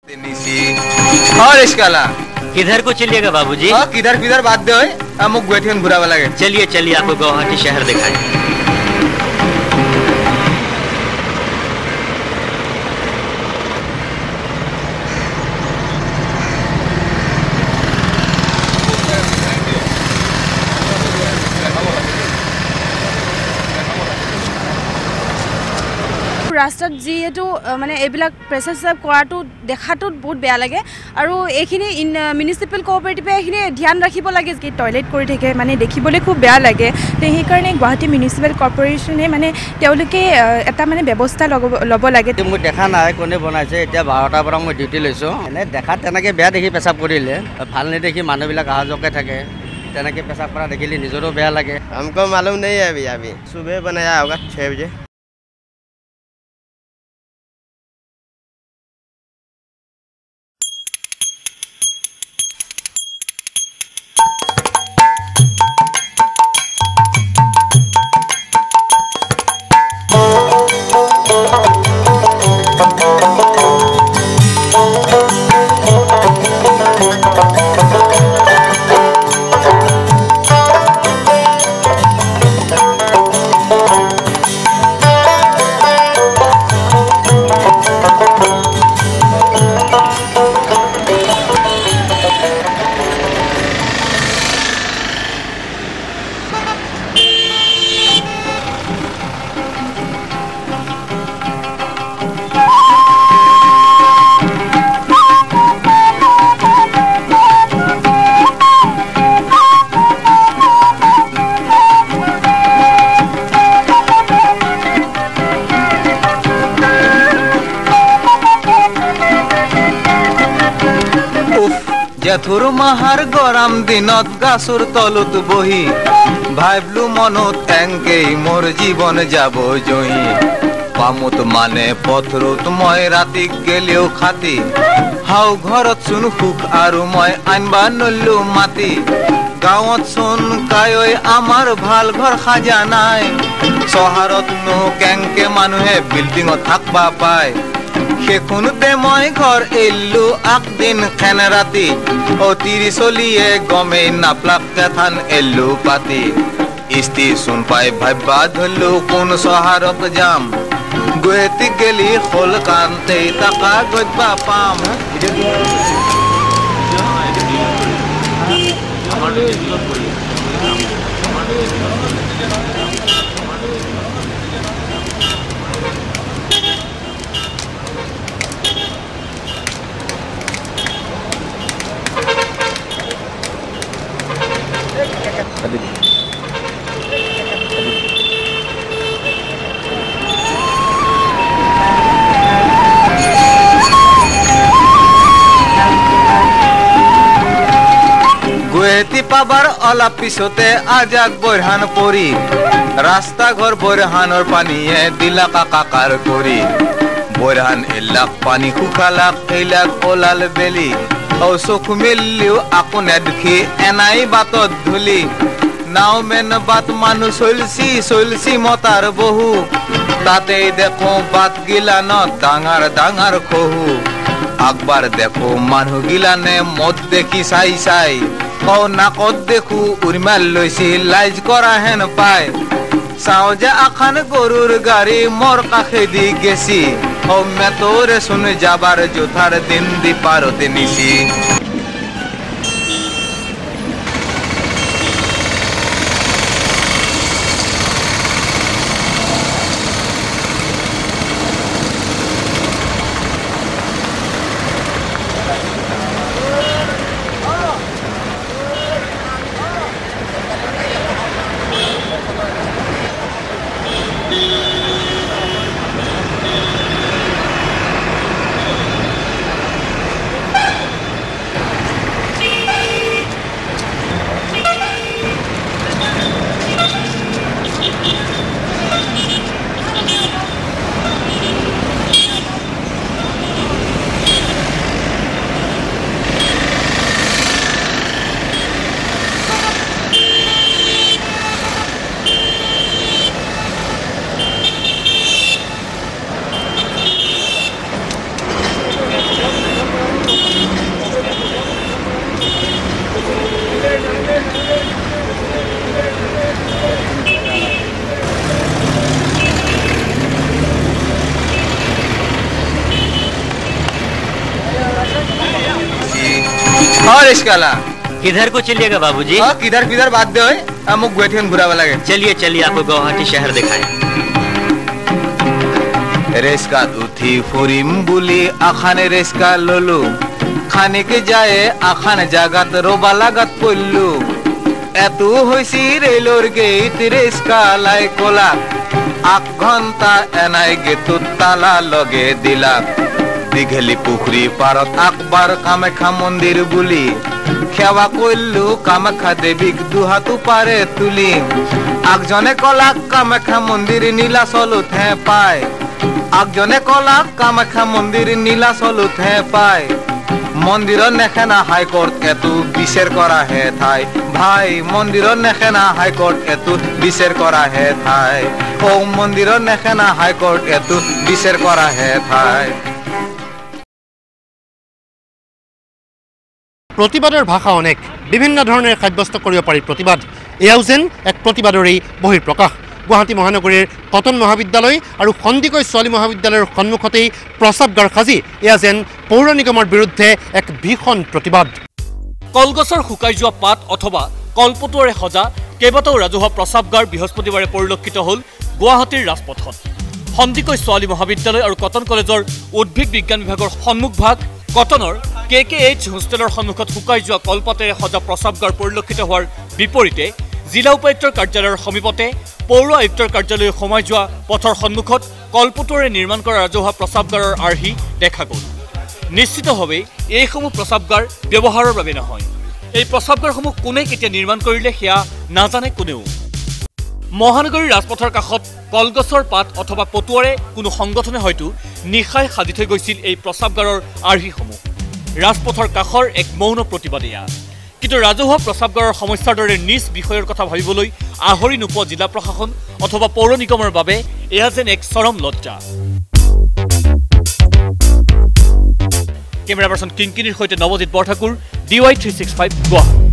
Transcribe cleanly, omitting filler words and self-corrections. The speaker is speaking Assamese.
और इसकाला किधर को चलिएगा बाबूजी? किधर किधर बात दे मुझे गुवाहाटी घुरावा लगे। चलिए चलिए आपको गुवाहाटी शहर दिखाएं। रास्तात जीतु माने एबिलाक प्रेसार साफ करातो देखातो बहुत बेया लागे और एखिनि म्युनिसिपल कोअपरेटिभे एखिनि ध्यान राखिब लागे कि टॉयलेट करि थाके माने देखिबले खूब बेया लागे ते हे कारणे गुवाहाटी म्युनिसिपल कॉर्पोरेशने माने तेउलुके एटा माने व्यवस्था लब लागे। মই দেখা নাই কোনে বনাইছে এতিয়া 12টাৰ পৰা মই ডিউটি লৈছো এনে দেখাত তেনেকে বেয়া দেখি পেছাব কৰিলে ভাল নেদেখি মানুহবিলাক আহা যোৱাকে থাকে তেনেকে পেছাব কৰা দেখিলে নিজৰো বেয়া লাগে। हमको मालूम नहीं है अभी सुबह बनाया होगा 6 बजे। জেঠুৰ মাহাৰ গৰম দিনত গাছৰ তলত বহি ভাবিলো মনত এংকেই মোৰ জীৱন যাব জহি পামুত মানে পথৰত মই ৰাতি গেলেও খাতি হাও ঘৰত চোন সুখ আৰু মই আনবা নল্লো মাতি গাঁৱত চোন কায়ৈ আমাৰ ভাল ঘৰ সাজা নাই চহৰত নো কেংকে মানুহে বিল্ডিঙত থাকবা পায় সেখুনতে মই ঘৰ এল্লো আকদিন খেন ৰাতি অতিৰি চলিয়ে গমে নাপলাক কেথান এল্লো পাতি ষ্টেচন পাই ভাবিবা ধৰলো কোন চহৰত যাম গুৱাহাটী গেলি খোল কান্তে টাকা গজবা পাম। গুৱাহাটী পাবাৰ অলপ পিছতে আজাক বৰহান পৰি ৰাস্তা ঘৰ বৰহানৰ পানীয়ে দিলা কাকাৰ কৰি বৰহান এলাক পানী শুকালাক এইলাক ওলাল বেলি চকু মেলিও আকৌ নেদেখি এনাই বাটত ধূলি নাও মেন বাট মানুহ চলছি মতাৰ বহু তাতেই দেখো বাট গিলানত ডাঙৰ ডাঙৰ খহু আকবাৰ দেখো মানুহ গিলানে মদ দেখি চাই নাকত দেখো উৰিমাল লৈছি লাইজ কৰা হেন পায় চাও যে আখান গৰুৰ গাড়ী মোৰ কাষেদি গেছি মেটৰে চোন যাবাৰ জোথাৰ দিন দি পাৰতে নিছি। हाँ रिस्काला किधर को चलिएगा बाबूजी? हाँ किधर किधर बात दे मुझ गुवाहाटी घुरावा लगे चलिए चलिए आपको गुवाहाटी शहर दिखाएं। रेस्कात उठी ফুৰিম বুলি আখানে রেস্কা ললো খানিকে যায় আখান জাগাত রোবা লাগাত পড়লু এত হইছি রেলর গেট রেস্কা লাই কোলা 8 ঘন্টা এনাই গেটুত তালা লগে দিলা দীঘলি পুখুৰী পাৰত আকবাৰ কামাখ্যা মন্দিৰ বুলি সেৱা কৰিলো কামাখ্যা দেৱীক দুহাতু পাৰে তুলি আগজনে কলাক কামাখ্যা মন্দিৰ নীলাচলতহে পায় আগজনে কলাক কামাখ্যা মন্দিৰ নীলাচলতহে পায় মন্দিৰৰ নেখেনা হাইকোৰ্ট এতু বিচাৰ কৰা হে ঠাই ভাই মন্দিৰৰ নেখেনা হাইকোৰ্ট এতু বিচাৰ কৰা হে ঠাই ও মন্দিৰৰ নেখেনা হাইকোৰ্ট এতু বিচাৰ কৰা হে ঠাই प्रतिबादर भाषा अनेक विभिन्न धरणे साब्यस्त কৰিব পাৰি प्रतिबाद এয়াও যেন এক प्रतिबादৰেই বহিঃপ্ৰকাশ गुवाहाटी महानगरीर कटन महाविद्यालय और सन्दिकै छोৱালী महाविद्यालयर सन्मुखतेই प्रसावगार साजी एया जेन पौर निगমৰ বিৰুদ্ধে एक भीषण प्रतिबाद कलगछर শুকাই যোৱা পাত অথবা কলপটুৰে সজা কেইবাটাও ৰাজহুৱা প্ৰসাৱগাৰ বৃহস্পতিবাৰে পৰিলক্ষিত হ'ল গুৱাহাটীৰ ৰাজপথত সন্দিকৈ ছোৱালী মহাবিদ্যালয় আৰু কটন কলেজৰ উদ্ভিদ বিজ্ঞান বিভাগৰ সন্মুখ ভাগ কটনৰ KKH হোষ্টেলৰ সন্মুখত শুকাই যোৱা কলপাতেৰে সজা প্ৰসাৱগাৰ পৰিলক্ষিত হোৱাৰ বিপৰীতে জিলা উপায়ুক্তৰ কাৰ্যালয়ৰ সমীপতে পৌৰ আয়ুক্তৰ কাৰ্যালয় সোমাই যোৱা পথৰ সন্মুখত কলপটুৰে নিৰ্মাণ কৰা ৰাজহুৱা প্ৰসাৱগাৰৰ আৰ্হি দেখা গ'ল নিশ্চিতভাৱে এইসমূহ প্ৰসাৱগাৰ ব্যৱহাৰৰ বাবে নহয় এই প্ৰসাৱগাৰসমূহ কোনে কেতিয়া নিৰ্মাণ কৰিলে সেয়া নাজানে কোনেও মহানগৰীৰ ৰাজপথৰ কাষত কলগছৰ পাত অথবা পটুৱাৰে কোনো সংগঠনে হয়তো নিশাই সাজি থৈ গৈছিল এই প্ৰসাৱগাৰৰ আৰ্হিসমূহ ৰাজপথৰ কাষৰ এক মৌন প্ৰতিবাদীয়া কিন্তু ৰাজহুৱা প্ৰসাৱগাৰৰ সমস্যাৰ দৰে নিজ বিষয়ৰ কথা ভাবিবলৈ আহৰি নোপোৱা জিলা প্ৰশাসন অথবা পৌৰ নিগমৰ বাবে এয়া যেন এক চৰম লজ্জা কেমেৰা পাৰ্চন কিংকিনিৰ সৈতে নৱজিত বৰঠাকুৰ DY365 গুৱাহাটী